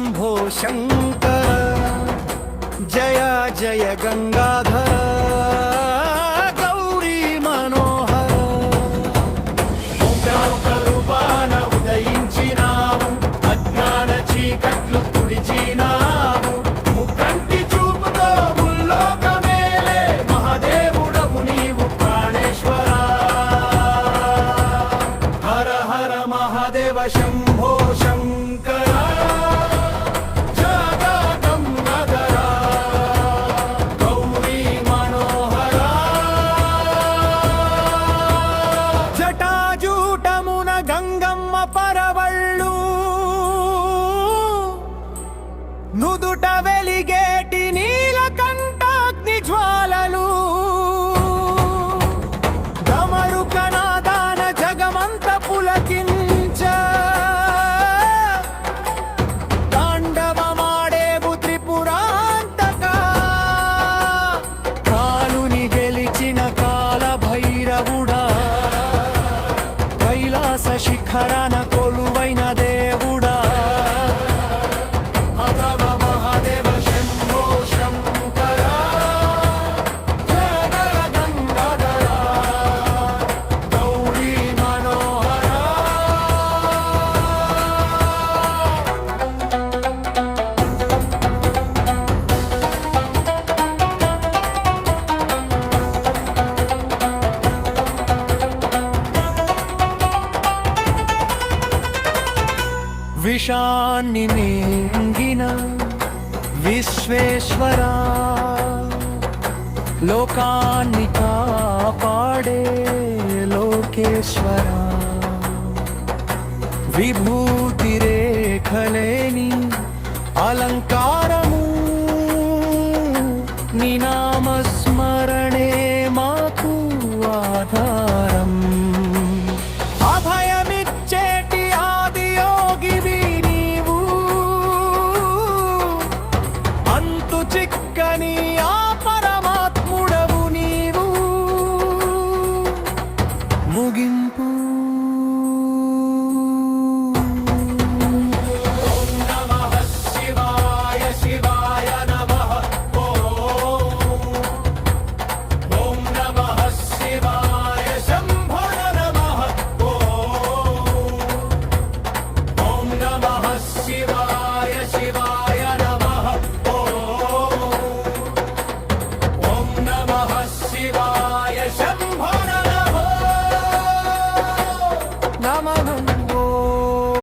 शम्भो शङ्कर जय जय गंगाधर गौरी मनोहर रूपान उदయించినావు అజ్ఞాన చీకట్లు తుడిచినావు ముక్కంటి చూపుతో ముల్లోకమేలే మహాదేవుడవు నీవు ప్రాణేశ్వర హర హర మహాదేవ శంభో శంకర గంగమ్మ పరవళ్ళు నుదుట వెలిగేటి నీలకంఠాగ్ని జ్వాలలు డమరుకనాదాన జగమంత పులకించ తాండవమాడేవు త్రిపురాంతక కాలుని గెలిచిన కాల భైరవుడా కైలాస శిఖరాన కొలువైన దేవుడా అథవ మహాదేవ శంభో శంకర జయ గంగాధర గౌరీ మనోహర విషాన్ని మింగిన విశ్వేశ్వరా లోకాన్ని కాపాడే లోకేశ్వరా విభూతి రేఖలేని అలంకార